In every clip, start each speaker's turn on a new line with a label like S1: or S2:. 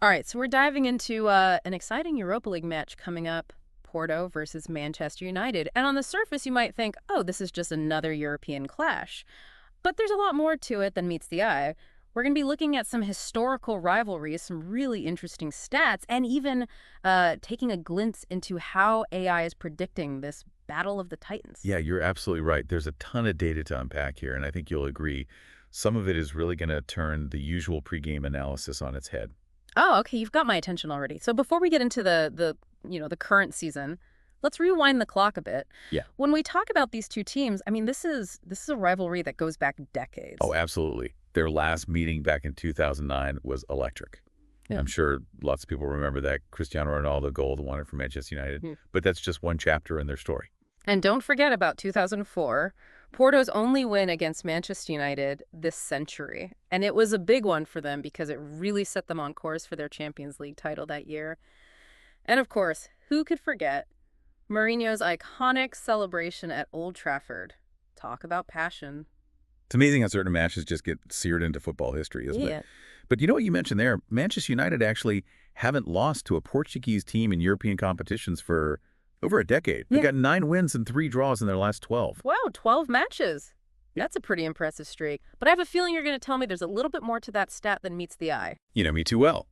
S1: All right, so we're diving into an exciting Europa League match coming up. Porto versus Manchester United. And on the surface, you might think, oh, this is just another European clash. But there's a lot more to it than meets the eye. We're going to be looking at some historical rivalries, some really interesting stats, and even taking a glimpse into how AI is predicting this battle of the Titans.
S2: Yeah, you're absolutely right. There's a ton of data to unpack here, and I think you'll agree. Some of it is really going to turn the usual pregame analysis on its head.
S1: Oh, okay, you've got my attention already. So before we get into the current season, let's rewind the clock a bit.
S2: Yeah.
S1: When we talk about these two teams, I mean, this is a rivalry that goes back
S2: Oh,
S1: decades.
S2: absolutely. Their last meeting back in 2009 was electric.
S1: Yeah.
S2: I'm sure lots of people remember that Cristiano Ronaldo goal, the one from Manchester United,
S1: Hmm.
S2: but that's just one chapter in their story.
S1: And don't forget about 2004, Porto's only win against Manchester United this century. And it was a big one for them because it really set them on course for their Champions League title that year. And of course, who could forget Mourinho's iconic celebration at Old Trafford? Talk about passion.
S2: It's amazing how certain matches just get seared into football history, isn't it?
S1: Yeah.
S2: But you know what you mentioned there? Manchester United actually haven't lost to a Portuguese team in European competitions for over a decade. They've
S1: Yeah.
S2: got 9 wins and 3 draws in their last 12.
S1: Wow, 12 matches.
S2: Yeah.
S1: That's a pretty impressive streak. But I have a feeling you're going to tell me there's a little bit more to that stat than meets the eye.
S2: You know me too well.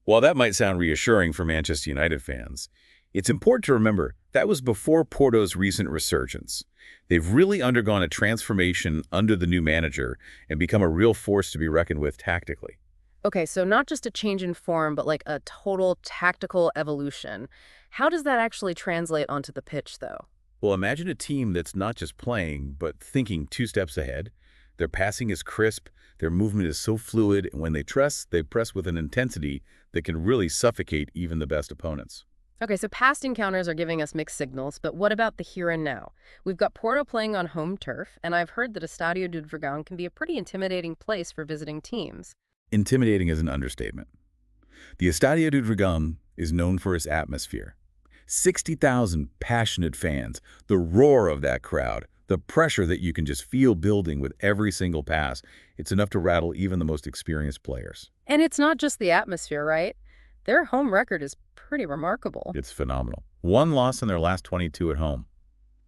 S2: While that might sound reassuring for Manchester United fans, it's important to remember that was before Porto's recent resurgence. They've really undergone a transformation under the new manager and become a real force to be reckoned with tactically.
S1: Okay, so not just a change in form, but like a total tactical evolution. How does that actually translate onto the pitch, though?
S2: Well, imagine a team that's not just playing, but thinking 2 steps ahead. Their passing is crisp, their movement is so fluid, and when they press with an intensity that can really suffocate even the best opponents.
S1: Okay, so past encounters are giving us mixed signals, but what about the here and now? We've got Porto playing on home turf, and I've heard that Estadio do Dragão can be a pretty intimidating place for visiting teams.
S2: Intimidating is an understatement. The Estadio do Dragão is known for its atmosphere. 60,000 passionate fans, the roar of that crowd, the pressure that you can just feel building with every single pass. It's enough to rattle even the most experienced players.
S1: And it's not just the atmosphere, right? Their home record is pretty remarkable.
S2: It's phenomenal. 1 loss in their last 22 at home.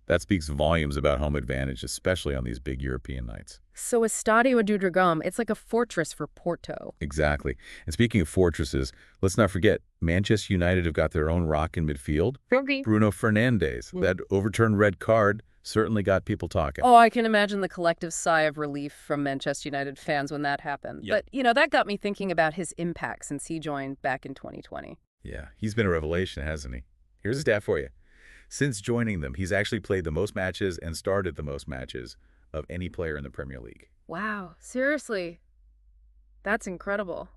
S2: That speaks volumes about home advantage, especially on these big European nights.
S1: So Estadio do Dragão, it's like a fortress for Porto.
S2: Exactly. And speaking of fortresses, let's not forget, Manchester United have got their own rock in midfield.
S1: Okay.
S2: Bruno Fernandes.
S1: Mm.
S2: That overturned red card certainly got people talking.
S1: Oh, I can imagine the collective sigh of relief from Manchester United fans when that happened.
S2: Yep.
S1: But, that got me thinking about his impact since he joined back in 2020.
S2: Yeah, he's been a revelation, hasn't he? Here's a stat for you. Since joining them, he's actually played the most matches and started the most matches of any player in the Premier League.
S1: Wow, seriously. That's incredible.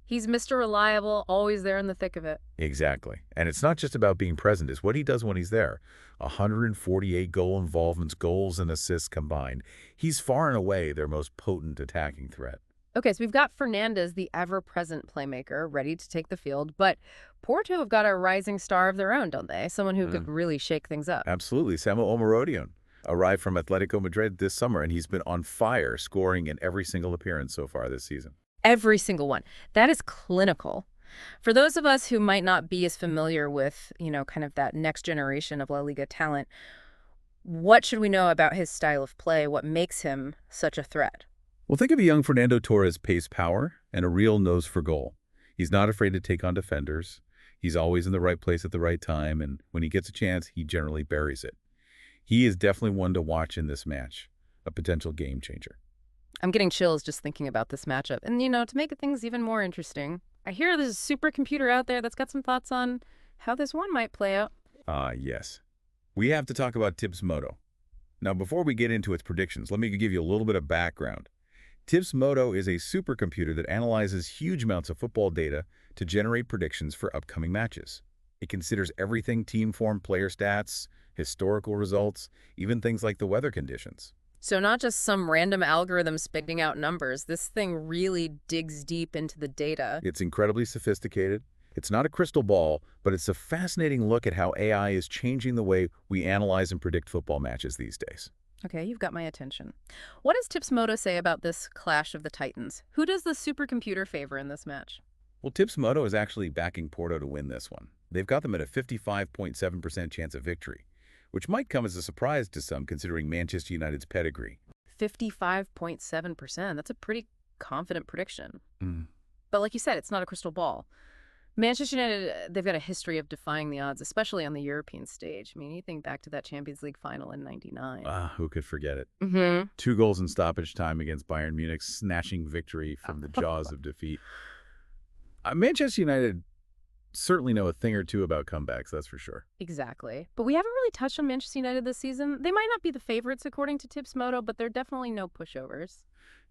S1: He's Mr. Reliable, always there in the thick of it.
S2: Exactly. And it's not just about being present, it's what he does when he's there. 148 goal involvements, goals and assists combined. He's far and away their most potent attacking threat.
S1: Okay, so we've got Fernandez, the ever-present playmaker, ready to take the field, but Porto have got a rising star of their own, don't they? Someone who could really shake things up.
S2: Absolutely. Samuel Omarodion arrived from Atletico Madrid this summer, and he's been on fire, scoring in every single appearance so far this season.
S1: Every single one. That is clinical. For those of us who might not be as familiar with, kind of that next generation of La Liga talent, what should we know about his style of play? What makes him such a threat?
S2: Well, think of a young Fernando Torres' pace power and a real nose for goal. He's not afraid to take on defenders. He's always in the right place at the right time, and when he gets a chance, he generally buries it. He is definitely one to watch in this match, a potential game changer.
S1: I'm getting chills just thinking about this matchup. And, to make things even more interesting, I hear there's a supercomputer out there that's got some thoughts on how this one might play out.
S2: Yes. We have to talk about Tips Moto. Now, before we get into its predictions, let me give you a little bit of background. Tips Moto is a supercomputer that analyzes huge amounts of football data to generate predictions for upcoming matches. It considers everything: team form, player stats, historical results, even things like the weather conditions.
S1: So not just some random algorithm spitting out numbers. This thing really digs deep into the data.
S2: It's incredibly sophisticated. It's not a crystal ball, but it's a fascinating look at how AI is changing the way we analyze and predict football matches these days.
S1: Okay, you've got my attention. What does Tips Moto say about this clash of the Titans? Who does the supercomputer favor in this match?
S2: Well, Tips Moto is actually backing Porto to win this one. They've got them at a 55.7% chance of victory, which might come as a surprise to some considering Manchester United's pedigree.
S1: 55.7%. That's a pretty confident prediction.
S2: Mm.
S1: But like you said, it's not a crystal ball. Manchester United, they've got a history of defying the odds, especially on the European stage. I mean, you think back to that Champions League final in '99.
S2: Who could forget it?
S1: Mm-hmm.
S2: 2 goals in stoppage time against Bayern Munich, snatching victory from the jaws of defeat. Manchester United certainly know a thing or two about comebacks, that's for sure.
S1: Exactly. But we haven't really touched on Manchester United this season. They might not be the favorites according to Tips Moto, but they're definitely no pushovers.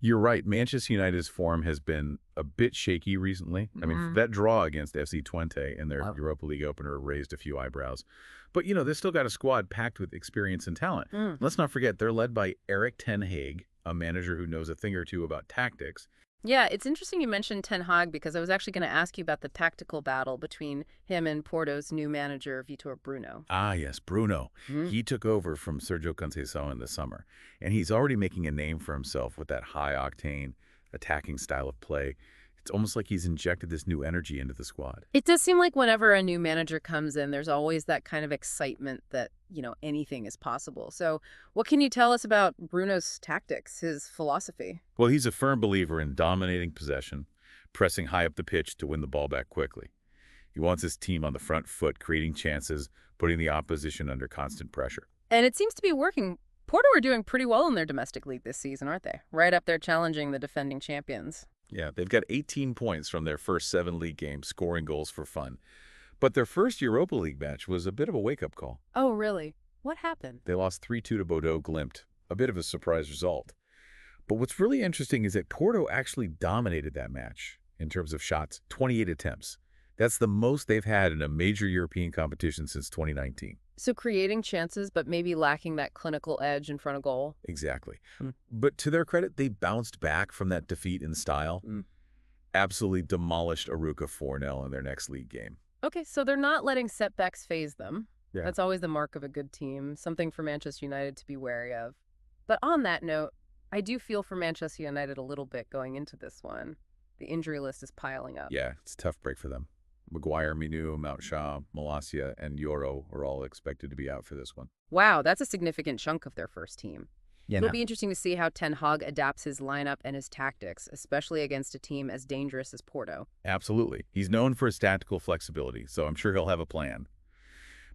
S2: You're right. Manchester United's form has been a bit shaky recently. I mean, that draw against FC Twente in their Europa League opener raised a few eyebrows. But, they've still got a squad packed with experience and talent. Let's not forget, they're led by Erik ten Hag, a manager who knows a thing or two about tactics.
S1: Yeah, it's interesting you mentioned Ten Hag because I was actually going to ask you about the tactical battle between him and Porto's new manager, Vitor Bruno.
S2: Ah, yes, Bruno. He took over from Sergio Conceição in the summer, and he's already making a name for himself with that high-octane, attacking style of play. It's almost like he's injected this new energy into the squad.
S1: It does seem like whenever a new manager comes in, there's always that kind of excitement that, anything is possible. So what can you tell us about Bruno's tactics, his philosophy?
S2: Well, he's a firm believer in dominating possession, pressing high up the pitch to win the ball back quickly. He wants his team on the front foot, creating chances, putting the opposition under constant pressure.
S1: And it seems to be working. Porto are doing pretty well in their domestic league this season, aren't they? Right up there challenging the defending champions.
S2: Yeah, they've got 18 points from their first 7 league games, scoring goals for fun. But their first Europa League match was a bit of a wake-up call.
S1: Oh, really? What happened?
S2: They lost 3-2 to Bordeaux Glimt, a bit of a surprise result. But what's really interesting is that Porto actually dominated that match in terms of shots, 28 attempts. That's the most they've had in a major European competition since 2019.
S1: So creating chances, but maybe lacking that clinical edge in front of goal?
S2: Exactly. But to their credit, they bounced back from that defeat in style. Absolutely demolished Arouca 4-0 in their next league game.
S1: Okay, so they're not letting setbacks phase them.
S2: Yeah.
S1: That's always the mark of a good team, something for Manchester United to be wary of. But on that note, I do feel for Manchester United a little bit going into this one. The injury list is piling up.
S2: Yeah, it's a tough break for them. Maguire, Minu, Mount Shaw, Malacia, and Yoro are all expected to be out for this one.
S1: Wow, that's a significant chunk of their first team.
S2: Yeah,
S1: It'll be interesting to see how Ten Hag adapts his lineup and his tactics, especially against a team as dangerous as Porto.
S2: Absolutely. He's known for his tactical flexibility, so I'm sure he'll have a plan.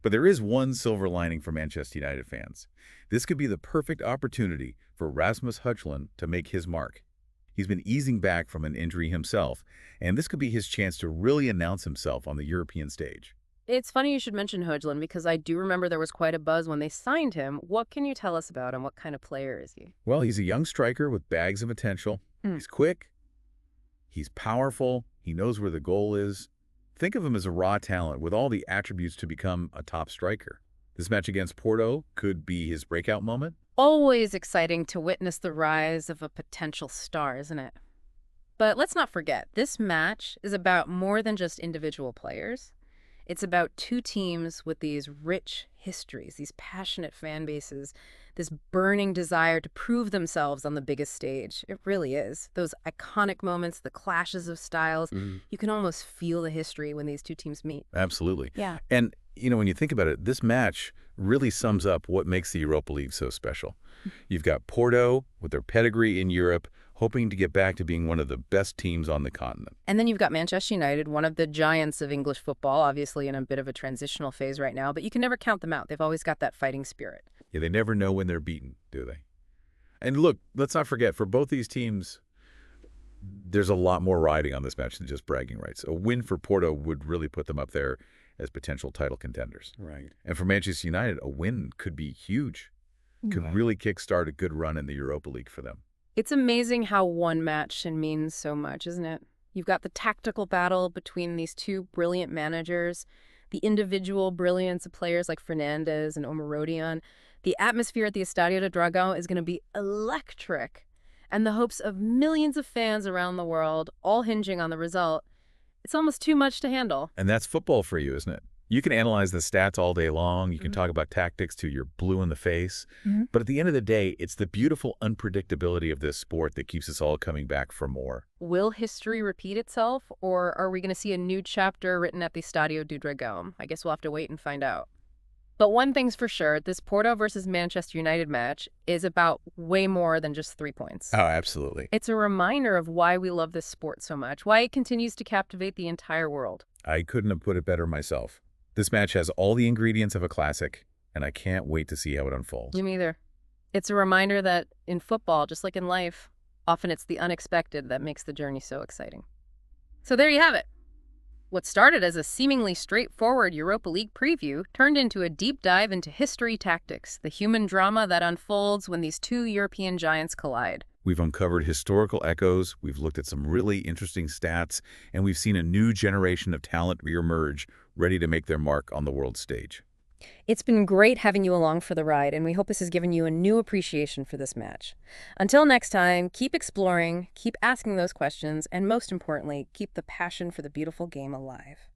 S2: But there is one silver lining for Manchester United fans. This could be the perfect opportunity for Rasmus Højlund to make his mark. He's been easing back from an injury himself, and this could be his chance to really announce himself on the European stage.
S1: It's funny you should mention Højlund because I do remember there was quite a buzz when they signed him. What can you tell us about him? What kind of player is he?
S2: Well, he's a young striker with bags of potential. He's quick. He's powerful. He knows where the goal is. Think of him as a raw talent with all the attributes to become a top striker. This match against Porto could be his breakout moment.
S1: Always exciting to witness the rise of a potential star, isn't it? But let's not forget, this match is about more than just individual players. It's about two teams with these rich histories, these passionate fan bases, this burning desire to prove themselves on the biggest stage. It really is. Those iconic moments, the clashes of styles, you can almost feel the history when these two teams meet.
S2: Absolutely.
S1: Yeah.
S2: And, when you think about it, this match really sums up what makes the Europa League so special. You've got Porto, with their pedigree in Europe, hoping to get back to being one of the best teams on the continent.
S1: And then you've got Manchester United, one of the giants of English football, obviously in a bit of a transitional phase right now, but you can never count them out. They've always got that fighting spirit.
S2: Yeah, they never know when they're beaten, do they? And look, let's not forget, for both these teams, there's a lot more riding on this match than just bragging rights. A win for Porto would really put them up there as potential title contenders.
S3: Right.
S2: And for Manchester United, a win could be huge. Could really kickstart a good run in the Europa League for them.
S1: It's amazing how one match can mean so much, isn't it? You've got the tactical battle between these two brilliant managers, the individual brilliance of players like Fernandes and Omarodian. The atmosphere at the Estadio de Dragão is going to be electric. And the hopes of millions of fans around the world, all hinging on the result, it's almost too much to handle.
S2: And that's football for you, isn't it? You can analyze the stats all day long. You can
S1: Mhm.
S2: talk about tactics till you're blue in the face.
S1: Mhm.
S2: But at the end of the day, it's the beautiful unpredictability of this sport that keeps us all coming back for more.
S1: Will history repeat itself, or are we going to see a new chapter written at the Stadio do Dragão? I guess we'll have to wait and find out. But one thing's for sure, this Porto versus Manchester United match is about way more than just 3 points.
S2: Oh, absolutely.
S1: It's a reminder of why we love this sport so much, why it continues to captivate the entire world.
S2: I couldn't have put it better myself. This match has all the ingredients of a classic, and I can't wait to see how it unfolds.
S1: Me neither. It's a reminder that in football, just like in life, often it's the unexpected that makes the journey so exciting. So there you have it. What started as a seemingly straightforward Europa League preview turned into a deep dive into history tactics, the human drama that unfolds when these two European giants collide.
S2: We've uncovered historical echoes, we've looked at some really interesting stats, and we've seen a new generation of talent reemerge, ready to make their mark on the world stage.
S1: It's been great having you along for the ride, and we hope this has given you a new appreciation for this match. Until next time, keep exploring, keep asking those questions, and most importantly, keep the passion for the beautiful game alive.